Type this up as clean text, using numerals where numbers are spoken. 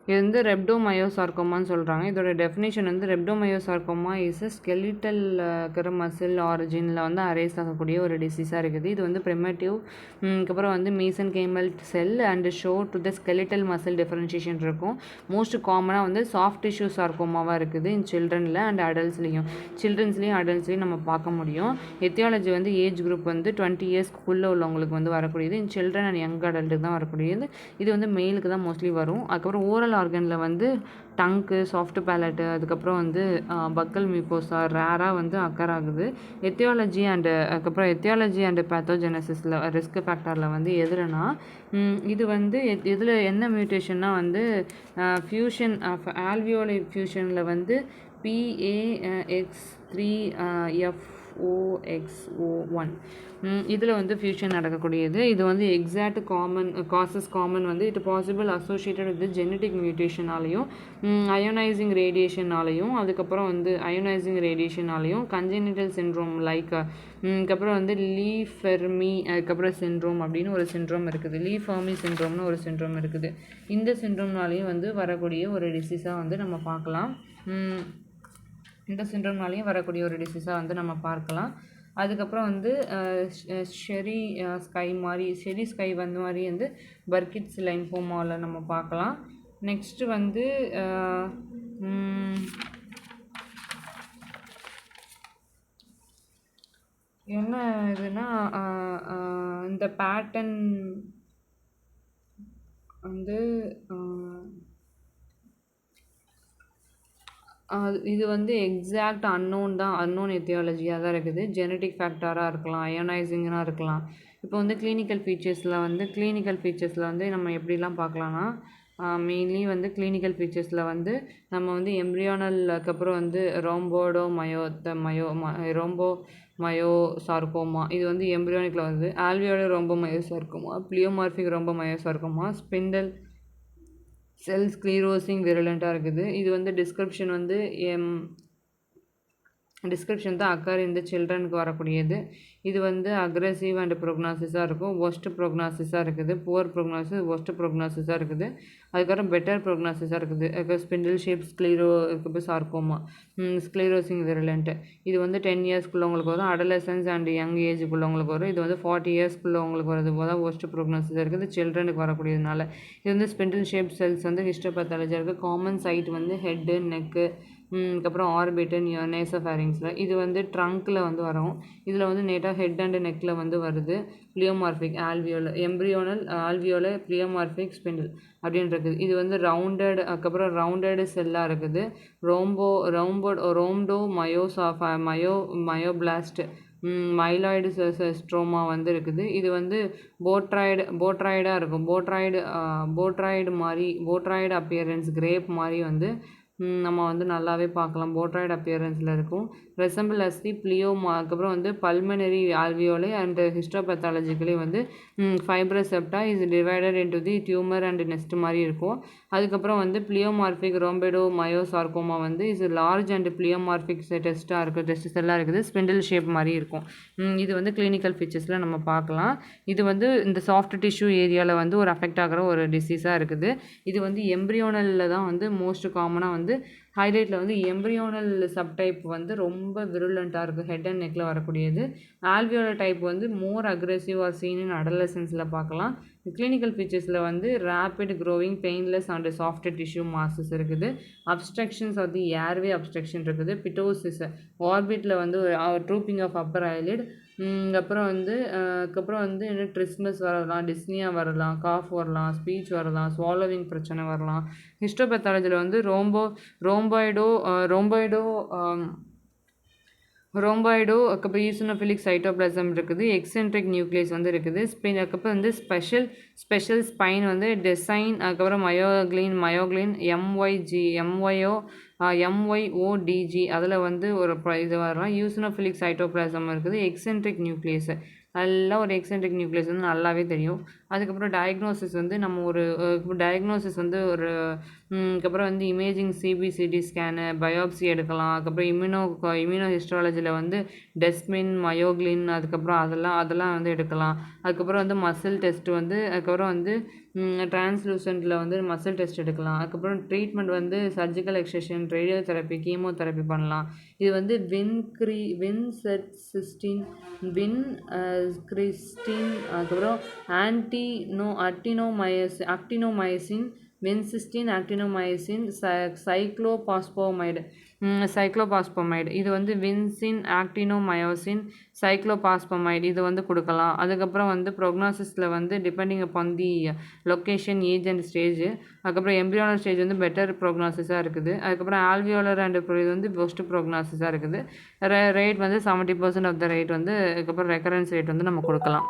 இது வந்து ரெப்டோமயோசார்கோமான்னு சொல்கிறாங்க. இதோட டெஃபினேஷன் வந்து ரெப்டோமயோசார்கோமா இஸ் அ ஸ்கெலிட்டல் இருக்கிற மசில் ஆரிஜினில் வந்து அரேஸ் ஆகக்கூடிய ஒரு டிசீஸாக இருக்குது. இது வந்து ப்ரிமேட்டிவ், அதுக்கப்புறம் வந்து meson camel sell and show to the skeletal muscle differentiation இருக்கும். மோஸ்ட் காமனாக வந்து சாஃப்ட் டிஷ்யூ சார்கோமாவாக இருக்குது இன் சில்ட்ரனில் அண்ட் அடல்ட்ஸ்லேயும். சில்ட்ரன்ஸ்லேயும் அடல்ட்ஸ்லேயும் நம்ம பார்க்க முடியும். எத்தியாலஜி வந்து ஏஜ் குரூப் வந்து 20 இயர்ஸ்க்குள்ளே உள்ளவங்களுக்கு வந்து வரக்கூடியது. இன் சில்ட்ரன் அண்ட் யங் அடல்ட்டுக்கு தான் வரக்கூடியது. இது வந்து மெயிலுக்கு தான் மோஸ்ட்லி வரும். அதுக்கப்புறம் ஓரல் ஆர்கனில் வந்து டங்க்கு, சாஃப்ட் பேலட்டு, அதுக்கப்புறம் வந்து பக்கல் மியூக்கோசா ரேராக வந்து அக்கர் ஆகுது. எத்தியாலஜி அண்டு பேத்தோஜெனசிஸில் ரிஸ்க் ஃபேக்டரில் வந்து எதுலனா இது வந்து இதில் என்ன மியூட்டேஷன்னா வந்து ஃபியூஷன் ஆஃப் ஆல்வியோலை ஃபியூஷனில் வந்து PAX3FOXO1 இதில் வந்து ஃபியூஷன் நடக்கக்கூடியது. இது வந்து எக்ஸாக்ட் காமன் வந்து it possible associated with genetic மியூட்டேஷனாலையும் அயோனைசிங் ரேடியேஷனாலையும் அதுக்கப்புறம் வந்து கன்ஜெனிட்டல் சிண்ட்ரோம் லைக் அதுக்கப்புறம் வந்து லீ ஃபெர்மி அதுக்கப்புறம் சிண்ட்ரோம் அப்படின்னு ஒரு சிண்ட்ரோம் இருக்குது. லீ ஃபெர்மி சிண்ட்ரோம்னு ஒரு சிண்ட்ரோம் இருக்குது. இந்த சிண்ட்ரோம்னாலையும் வந்து வரக்கூடிய ஒரு டிசீஸாக வந்து நம்ம பார்க்கலாம். இந்த சிண்ட்ரோம்னாலையும் வரக்கூடிய ஒரு டிசீஸாக வந்து நம்ம பார்க்கலாம். அதுக்கப்புறம் வந்து ஷெரி ஸ்கை வந்து மாதிரி வந்து பர்கிட்ஸ் லைம்போமாவில் நம்ம பார்க்கலாம். நெக்ஸ்ட்டு வந்து என்ன இதுன்னா இந்த பேட்டர்ன் வந்து இது வந்து எக்ஸாக்ட் அன்னோன் எத்தியாலஜியாக தான் இருக்குது. ஜெனட்டிக் ஃபேக்டராக இருக்கலாம், அயோனைசிங்காக இருக்கலாம். இப்போ வந்து கிளினிக்கல் ஃபீச்சர்ஸில் வந்து நம்ம எப்படிலாம் பார்க்கலான்னா மெயின்லி வந்து கிளினிக்கல் ஃபீச்சர்ஸில் வந்து நம்ம வந்து எம்ப்ரியானலுக்கு வந்து ரோம்போமயோசார்கோமா இது வந்து எம்ப்ரியானிக்கில் வந்து ஆல்வியோலர் ரோம்போமயோசார்கோமா, பிளியோமார்பிக் ரோம்போமயோசார்கோமா, ஸ்பிண்டல் செல் ஸ்க்ளீரோசிங் விரலண்ட்டாக இருக்குது. இது வந்து டிஸ்கிரிப்ஷன் தான் அக்கர் இந்த சில்ட்ரனுக்கு வரக்கூடியது. இது வந்து அக்ரெசிவ் அண்ட் ப்ரோக்னாசிஸாக இருக்கும். ஒஸ்ட் ப்ரோக்னாசிஸாக இருக்குது. புவர் ப்ரோக்னாசிஸ், ஒஸ்ட் ப்ரோக்னாசிஸாக இருக்குது. அதுக்கப்புறம் பெட்டர் ப்ரோக்னாசிஸாக இருக்குது. Spindle shape sarcoma sclerosing virulent. இது வந்து 10 இயர்ஸ்க்குள்ளவங்களுக்கு வரும். அடலசன்ஸ் அண்ட் யங் ஏஜுக்குள்ளவங்களுக்கு வரும். இது வந்து 40 இயர்ஸ்க்குள்ளவங்களுக்கு வரது போல் ஒஸ்ட் ப்ரோக்னாசிஸாக இருக்குது. சில்ட்ரனுக்கு வரக்கூடியதுனால இது வந்து ஸ்பிண்டில் ஷேப் செல்ஸ் வந்து ஹிஸ்டோபேத்தாலஜியாக இருக்குது. காமன் சைட் வந்து ஹெட்டு, நெக்கு, அதுக்கப்புறம் ஆர்பிட்டு, நேசோஃபேரிங்ஸில். இது வந்து ட்ரங்க்கில் வந்து வரும். இதில் வந்து நேட்டாக ஹெட் அண்ட் நெக்கில் வந்து வருது. பிளியோமார்பிக் எம்ப்ரியோனல் ஆல்வியோல பிளியோமார்பிக் ஸ்பிண்டில் அப்படின்னு இருக்குது. இது வந்து ரவுண்டட் செல்லாக இருக்குது. மயோபிளாஸ்ட் மைலாய்டு ஸ்ட்ரோமா வந்து இருக்குது. இது வந்து போட்ராய்டாக இருக்கும். போட்ராய்டு அப்பியரன்ஸ் கிரேப் மாதிரி வந்து நம்ம வந்து நல்லாவே பார்க்கலாம். போட்ராய்டு அப்பியரன்ஸில் இருக்கும். ரெசம்பிள் அஸ் தி அதுக்கப்புறம் வந்து பல்மனரி ஆல்வியோலை அண்ட் ஹிஸ்டோபேத்தாலஜிக்கலி வந்து fibrous septa is divided into the tumour and nest மாதிரி இருக்கும். அதுக்கப்புறம் வந்து பிளியோமார்பிக் ரோம்பேடோமயோசார்கோமா வந்து is large and pleomorphic test செல்லாக இருக்குது. ஸ்பிண்டில் ஷேப் மாதிரி இருக்கும். இது வந்து கிளினிக்கல் ஃபீச்சர்ஸில் நம்ம பார்க்கலாம். இது வந்து இந்த சாஃப்ட் டிஷ்யூ ஏரியாவில் வந்து ஒரு அஃபெக்ட் ஆகிற ஒரு டிசீஸாக இருக்குது. இது வந்து எம்ப்ரியோனலில் தான் வந்து மோஸ்ட் காமனாக வந்து ஹைலைட்டில் வந்து எம்ப்ரியோனல் சப்டைப் வந்து ரொம்ப விருலண்ட்டாக இருக்குது. ஹெட் அண்ட் நெக்கில் வரக்கூடியது. ஆல்வியோலர் டைப் வந்து more aggressive are seen in அடலசன்ஸில் பார்க்கலாம். கிளினிக்கல் ஃபீச்சர்ஸில் வந்து rapid growing, painless and soft tissue masses இருக்குது. Obstructions of the airway obstruction இருக்குது. பிட்டோசிஸ் ஆர்பிட்டில் வந்து ட்ரூப்பிங் ஆஃப் அப்பர் ஐலிட். அதுக்கப்புறம் வந்து என்ன ட்ரிஸ்மஸ் வரலாம், டிஸ்னியா வரலாம், காஃப் வரலாம், ஸ்பீச் வரலாம், ஸ்வாலோவிங் பிரச்சனை வரலாம். ஹிஸ்டோபேத்தாலஜியில் வந்து ரோம்பாய்டோ அதுக்கப்புறம் ஈசனோஃபிலிக் சைட்டோபிளாசம் இருக்குது. எக்ஸென்ட்ரிக் நியூக்ளியஸ் வந்து இருக்குது. அதுக்கப்புறம் வந்து ஸ்பெஷல் ஸ்பைன் வந்து டெசைன், அதுக்கப்புறம் மயோக்ளின் MYODG அதில் வந்து ஒரு இது வரலாம். யூசனோஃபிலிக் சைட்டோபிளாசம் இருக்குது. எக்ஸென்ட்ரிக் நியூக்ளியஸ் எல்லாம் ஒரு எக்ஸென்ட்ரிக் நியூக்ளியஸ் வந்து நல்லாவே தெரியும். அதுக்கப்புறம் டயக்னோசிஸ் வந்து நம்ம ஒரு டயக்னோசிஸ் வந்து ஒரு அதுக்கப்புறம் வந்து இமேஜிங் சிபிசிடி ஸ்கேனு, பயாப்சி எடுக்கலாம். அதுக்கப்புறம் இம்யூனோ ஹிஸ்டாலஜியில் வந்து டெஸ்மின், மயோக்ளின் அதுக்கப்புறம் அதெல்லாம் வந்து எடுக்கலாம். அதுக்கப்புறம் வந்து மசில் டெஸ்ட் வந்து அதுக்கப்புறம் வந்து டிரான்ஸ்லூசன்ட்டில் வந்து மசில் டெஸ்ட் எடுக்கலாம். அதுக்கப்புறம் ட்ரீட்மெண்ட் வந்து surgical extraction, radio therapy, chemotherapy பண்ணலாம். இது வந்து வின்சென்டிசிஸ்டின், கிறிஸ்டின் அதுக்கப்புறம் அக்டினோமயசின், வின்சிஸ்டின், ஆக்டினோமயசின், சைக்ளோபாஸ்பமைடு இது வந்து வின்சின், ஆக்டினோமயோசின், சைக்ளோபாஸ்பமைடு இது வந்து கொடுக்கலாம். அதுக்கப்புறம் வந்து ப்ரோக்னோசிஸில் வந்து depending upon the location, age and stage. அதுக்கப்புறம் எம்ப்ரியானல் ஸ்டேஜ் வந்து பெட்டர் ப்ரோக்னோசிஸாக இருக்குது. அதுக்கப்புறம் ஆல்வியோலர் அண்ட் இது வந்து பெஸ்ட் ப்ரோக்னோசிஸாக இருக்குது. ரேட் வந்து 70% ஆஃப் த ரேட் வந்து அதுக்கப்புறம் ரெக்கரன்ஸ் ரேட் வந்து நம்ம கொடுக்கலாம்.